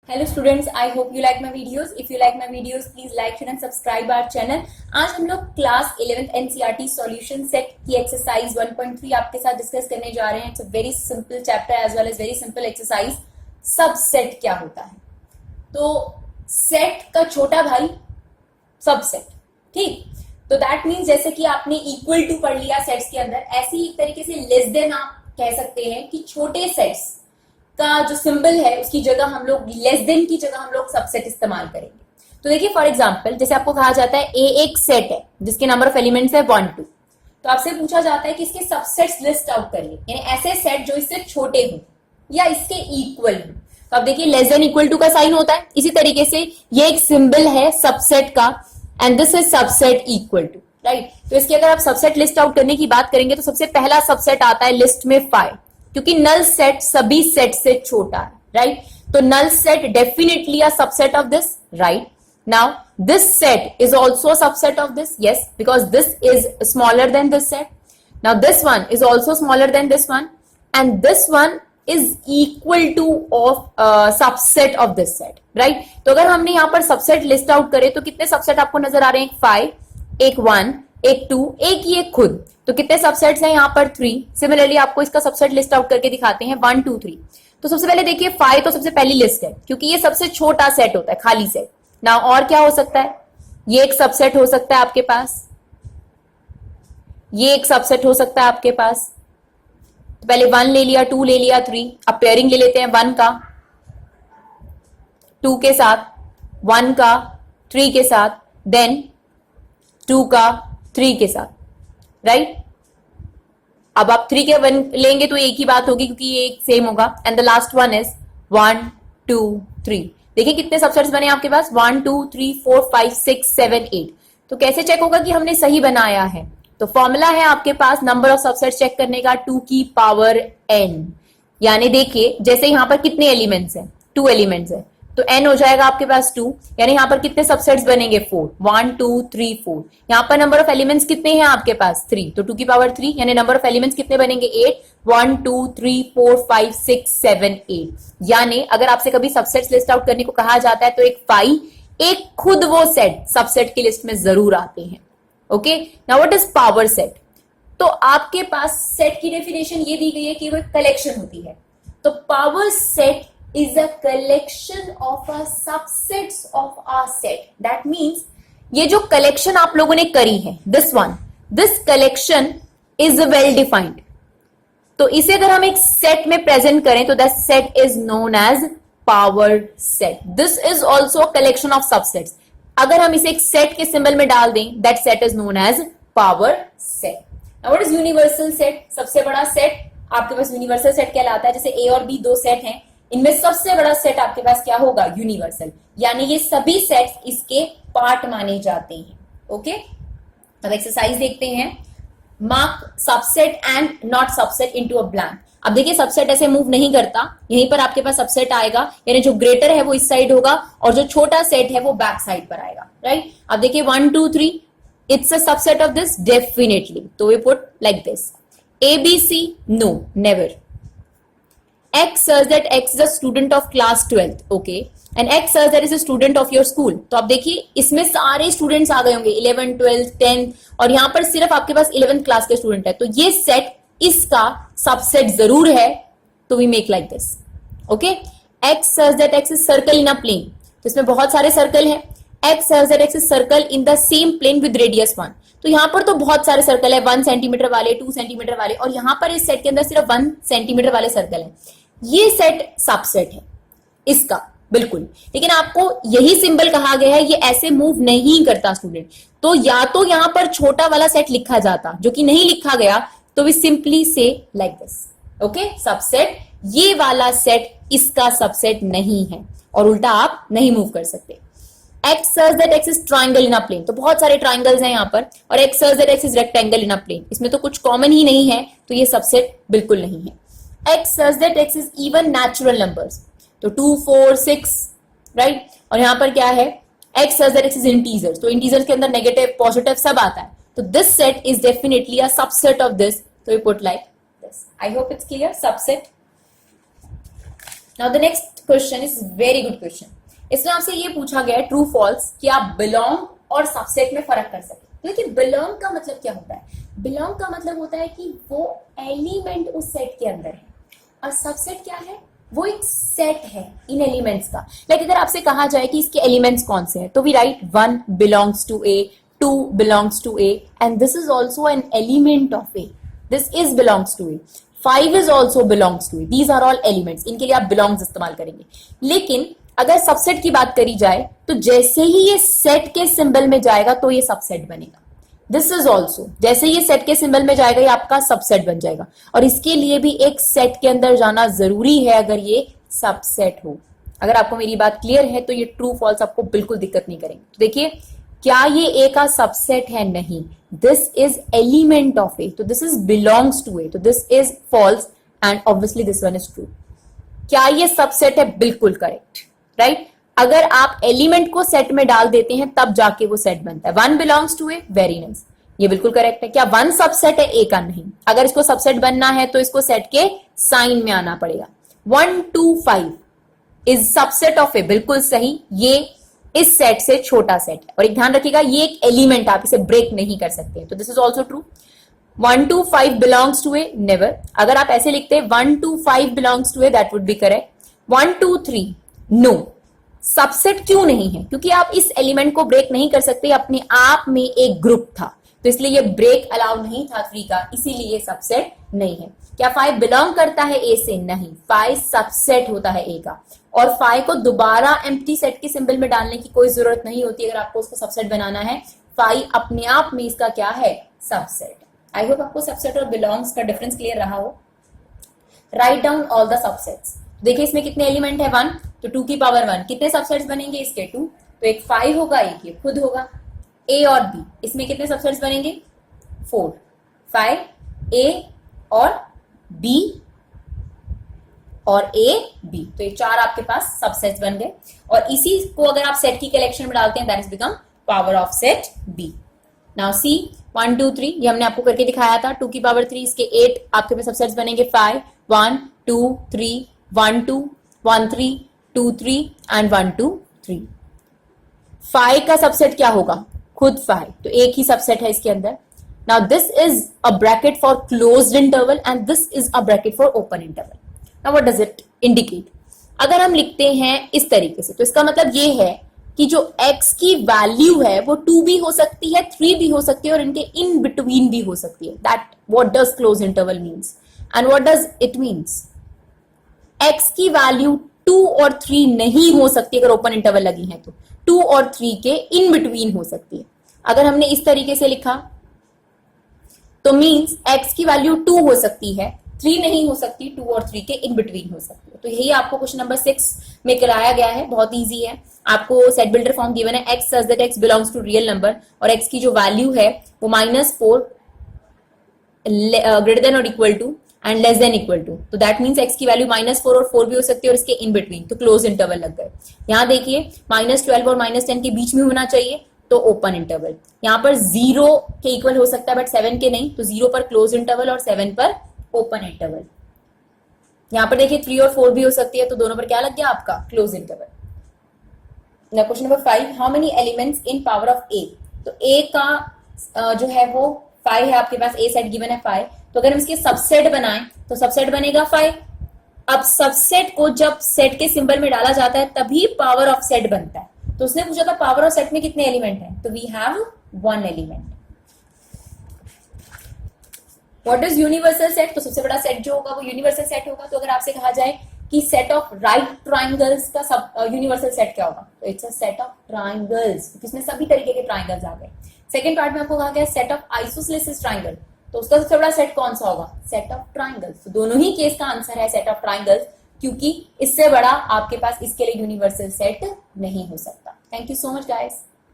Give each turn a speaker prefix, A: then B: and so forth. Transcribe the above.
A: Hello students, I hope you like my videos. If you like my videos please like share and subscribe our channel. आज हम लोग class 11th NCERT solution set की exercise 1.3 आपके साथ discuss करने जा रहे हैं. It's a very simple chapter as well as very simple exercise. Subset क्या होता है? तो सेट का छोटा भाई सबसेट. ठीक, तो दैट मीन्स जैसे कि आपने इक्वल टू पढ़ लिया सेट्स के अंदर, ऐसे ही एक तरीके से लेस देन आप कह सकते हैं कि छोटे सेट्स का जो सिंबल है उसकी जगह हम लोग लेस देन की जगह हम लोग सबसेट इस्तेमाल करेंगे. तो देखिए फॉर एग्जांपल, जैसे आपको कहा जाता है ए एक सेट है जिसके नंबर ऑफ एलिमेंट्स है 1 2. तो आपसे पूछा जाता है कि इसके सबसेट्स लिस्ट आउट करिए, यानी ऐसे सेट जो इससे छोटे हों या इसके इक्वल हों. तो आप देखिए लेस देन इक्वल टू का साइन होता है. इसी तरीके से ये एक सिंबल है सबसेट का and this is subset equal to, right. तो इसके अगर आप सबसेट लिस्ट आउट करने की बात करेंगे तो सबसे पहला सबसेट आता है लिस्ट में 5, क्योंकि नल सेट सभी सेट से छोटा है, राइट. तो null set definitely a subset of this, right. Now this set is also subset of this, yes, because this is smaller than this set. Now this one is also smaller than this one and this one is equal to of subset of this set, right. तो अगर हमने यहां पर subset list out करे तो कितने subset आपको नजर आ रहे हैं? 5, एक 1, एक 2, एक ये खुद. तो कितने सबसेट्स हैं यहाँ पर? 3. सिमिलरली आपको इसका सबसेट लिस्ट आउट करके दिखाते हैं 1 2 3. तो सबसे पहले देखिए 5 तो सबसे पहली लिस्ट है क्योंकि ये सबसे छोटा सेट होता है, खाली सेट. ना और क्या हो सकता है? ये एक सबसेट हो सकता है आपके पास, ये एक सबसेट हो सकता है आपके पास. तो पहले 1 ले लिया, 2 ले लिया, 3. अब पेयरिंग ले लेते हैं 1 का 2 के साथ, 1 का 3 के साथ, देन 2 का 3 के साथ, राइट. अब आप 3 के 1 लेंगे तो एक ही बात होगी क्योंकि ये एक सेम होगा. And the last one is 1 2 3. देखिए कितने सबसेट्स बने आपके पास? 1 2 3 4 5 6 7 8. तो कैसे चेक होगा कि हमने सही बनाया है? तो फॉर्मूला है आपके पास नंबर ऑफ सबसेट्स चेक करने का 2 की पावर n. यानी देखिए जैसे यहां पर कितने एलिमेंट्स हैं? 2 एलिमेंट्स है तो n हो जाएगा आपके पास 2. यानी यहां पर कितने सबसेट्स बनेंगे? 4. 1 2 3 4. यहां पर नंबर ऑफ एलिमेंट्स कितने हैं आपके पास? 3. तो 2 की पावर 3 यानी नंबर ऑफ एलिमेंट्स कितने बनेंगे? 8. 1 2 3 4 5 6 7 8. यानी अगर आपसे कभी सबसेट्स लिस्ट आउट करने को कहा जाता है तो एक 5, एक खुद वो सेट सबसेट की लिस्ट में जरूर आते हैं. Okay, now what is power set? तो आपके पास सेट की डेफिनेशन ये दी गई है कि वो एक कलेक्शन होती है. तो power set is a collection of a subsets of a set. That means ये जो कलेक्शन आप लोगों ने करी है, this one, this collection is well defined. तो इसे अगर हम एक सेट में प्रेजेंट करें तो that set is known as power set. This is also a collection of subsets. अगर हम इसे एक सेट के सिंबल में डाल दें, that set is known as power set. Now what is universal set? सबसे बड़ा सेट आपके पास यूनिवर्सल सेट कहलाता है. जैसे A और B दो सेट हैं, इनमें सबसे बड़ा सेट आपके पास क्या होगा? यूनिवर्सल. यानी ये सभी सेट्स इसके पार्ट माने जाते हैं. ओके, अब एक्सरसाइज देखते हैं. Mark subset and not subset into a blank. अब देखिए सबसेट ऐसे मूव नहीं करता, यहीं पर आपके पास सबसेट आएगा, यानी जो ग्रेटर है वो इस साइड होगा और जो छोटा सेट है वो बैक साइड पर आएगा, राइट. अब देखिए 1 2 3, it's a subset of this, definitely. तो we put like this. ABC, no, never. X says that X is a student of class 12, okay, and X says that is a student of your school. तो आप देखिए इसमें सारे students आ गए होंगे 11 12 10 और यहां पर सिर्फ आपके पास 11th क्लास के स्टूडेंट है. तो ये सेट इसका सबसेट जरूर है. तो we make like this. Okay, X says that X is circle in a plane. तो इसमें बहुत सारे सर्कल हैं. X says that X is circle in the same plane with radius 1. तो यहां पर तो बहुत सारे सर्कल है, 1 सेंटीमीटर वाले, 2 सेंटीमीटर वाले, और यहां पर इस सेट के अंदर सिर्फ 1 सेंटीमीटर वाले सर्कल है. ये सेट सबसेट है इसका, बिल्कुल. लेकिन आपको यही सिंबल कहा गया है, ये ऐसे मूव नहीं करता स्टूडेंट. तो या तो यहां पर छोटा वाला सेट लिखा जाता, जो कि नहीं लिखा गया, तो वी सिंपली से लाइक दिस. ओके, सबसेट ये वाला सेट इसका सबसेट नहीं है और उल्टा आप नहीं मूव कर सकते. X says that X is triangle in a plane. तो बहुत सारे ट्राइंगल्स हैं यहां पर, और X says that X is rectangle in a plane. इसमें तो कुछ कॉमन ही नहीं है, तो ये सबसेट बिल्कुल नहीं है. X says that X is even natural numbers. तो 2 4 6, राइट. और यहां पर क्या है? X says that X is integers. तो इंटीजर्स के अंदर नेगेटिव पॉजिटिव सब आता है. तो this set is definitely a subset of this. तो we put like this. I hope it's clear. Subset now the next question is very good question. इसमें आपसे ये पूछा गया है ट्रू फॉल्स कि आप बिलोंग और सबसेट में फर्क कर सके। देखिए बिलोंग का मतलब क्या होता है? बिलोंग का मतलब होता है कि वो एलिमेंट उस सेट के अंदर है, और सबसेट क्या है? वो एक सेट है इन एलिमेंट्स का। लाइक अगर आपसे कहा जाए कि इसके एलिमेंट्स कौन से हैं, तो we write 1 belongs to A, 2 belongs to A, and this is also an element of A, this is belongs to A, 5 is also belongs to A, these are all elements. इनके लिए आप belongs इस्तेमाल करेंगे। लेकिन अगर subset की बात करी जाए तो जैसे ही ये सेट के सिंबल में जाएगा तो ये सबसेट बनेगा। दिस इज ऑल्सो, जैसे ये सेट के सिंबल में जाएगा ये आपका सबसेट बन जाएगा, और इसके लिए भी एक सेट के अंदर जाना जरूरी है अगर ये सबसेट हो। अगर आपको मेरी बात क्लियर है तो ये ट्रू फॉल्स आपको बिल्कुल दिक्कत नहीं करेंगे। तो देखिए, क्या ये ए का सबसेट है? नहीं, this is element of A, तो this is belongs to A, तो this is false, and obviously this one is true. क्या ये सबसेट है? बिल्कुल करेक्ट, राइट। अगर आप एलिमेंट को सेट में डाल देते हैं तब जाके वो सेट बनता है। 1 belongs to A, very nice, ये बिल्कुल करेक्ट है। क्या 1 सबसेट है ए का? नहीं। अगर इसको सबसेट बनना है तो इसको सेट के साइन में आना पड़ेगा। 1 2 5 इज सबसेट ऑफ ए, बिल्कुल सही, ये इस सेट से छोटा सेट है। और एक ध्यान रखिएगा, ये एक एलिमेंट, आप इसे ब्रेक नहीं कर सकते, तो this is also true. 1 2 5 belongs to A, never. अगर आप ऐसे लिखते 1 2 5 belongs to A, that would be correct. 1 2 3, no. Subset क्यों नहीं है? क्योंकि आप इस एलिमेंट को ब्रेक नहीं कर सकते, अपने आप में एक ग्रुप था, तो इसलिए ये ब्रेक अलाउड नहीं था 3 का, इसीलिए ये सबसेट नहीं है। क्या 5 बिलोंग करता है ए से? नहीं, 5 सबसेट होता है ए का, और 5 को दोबारा एम्प्टी सेट के सिंबल में डालने की कोई जरूरत नहीं होती अगर आपको उसको सबसेट बनाना है। 5 अपने आप में इसका क्या है? सबसेट। आई होप आपको सबसेट और बिलोंग्स का डिफरेंस क्लियर रहा हो। Write down all the subsets. देखिए इसमें कितने एलिमेंट है? 1, तो 2 की पावर 1, कितने सबसेट्स बनेंगे इसके? 2, तो एक 5 होगा, एक ये खुद होगा। ए और बी, इसमें कितने सबसेट्स बनेंगे? 4, 5 ए और बी और ए बी, तो ये 4 आपके पास सबसेट्स बन गए। और इसी को अगर आप सेट की कलेक्शन में डालते हैं, that is become power of set B. Now C 1 2 3, ये हमने आपको करके दिखाया था। 2 की पावर 3, इसके 8 आपके पास सबसेट्स बनेंगे। 5 1 2 3 1 2 1 3 2 3 एंड 1 2 3। 5 का सबसेट क्या होगा? खुद 5, तो एक ही सबसेट है इसके अंदर। Now this is a bracket for closed interval and this is a bracket for open interval. Now what does it indicate? अगर हम लिखते हैं इस तरीके से, तो इसका मतलब ये है कि जो x की वैल्यू है वो 2 भी हो सकती है, 3 भी हो सकती है, और इनके इन बिटवीन भी हो सकती है। That what does close interval means, and what does it means? x की वैल्यू 2 और 3 नहीं हो सकती अगर ओपन इंटरवल लगी है, तो 2 और 3 के इन बिटवीन हो सकती है। अगर हमने इस तरीके से लिखा तो मींस x की वैल्यू 2 हो सकती है, 3 नहीं हो सकती, 2 और 3 के इन बिटवीन हो सकती है। तो यही आपको क्वेश्चन नंबर 6 में कराया गया है। बहुत इजी है। आपको सेट बिल्डर फॉर्म गिवन है, x such that x belongs to real number, और x की जो वैल्यू है वो -4 ग्रेटर देन और equal to and less than equal to, तो दैट मींस x की वैल्यू -4 और 4 भी हो सकती है, और इसके इन बिटवीन, तो क्लोज इंटरवल लग गए। यहाँ देखिए -12 और -10 के बीच में होना चाहिए, तो ओपन इंटरवल। यहाँ पर 0 के इक्वल हो सकता है बट 7 के नहीं, तो 0 पर क्लोज इंटरवल और 7 पर ओपन इंटरवल। यहाँ पर देखिए 3 और 4 भी हो सकती है, तो दोनों पर क्या लग गया आपका? Close interval. Question number 5, how many elements in power of A? तो ए का जो है वो 5 है आपके पास, ए सेट गिवन है 5, तो अगर हम इसके सबसेट बनाएं तो सबसेट बनेगा 5। अब सबसेट को जब सेट के सिंबल में डाला जाता है तभी पावर ऑफ सेट बनता है। तो उसने पूछा था पावर ऑफ सेट में कितने एलिमेंट हैं, तो we have 1 element. What is universal set? तो सबसे बड़ा सेट जो होगा वो यूनिवर्सल सेट होगा। तो अगर आपसे कहा जाए कि सेट ऑफ राइट ट्राइंगल्स का सब यूनिवर्सल सेट क्या होगा, तो it's a set of triangles, इसमें सभी तरीके के ट्राइंगल्स आ गए। सेकंड पार्ट में आपको कहा गया सेट ऑफ आइसोसेलेस ट्राइंगल, तो उसका सबसे बड़ा सेट कौन सा होगा? Set of triangles. तो दोनों ही केस का आंसर है सेट ऑफ ट्राइंगल्स, क्योंकि इससे बड़ा आपके पास इसके लिए यूनिवर्सल सेट नहीं हो सकता। Thank you so much guys.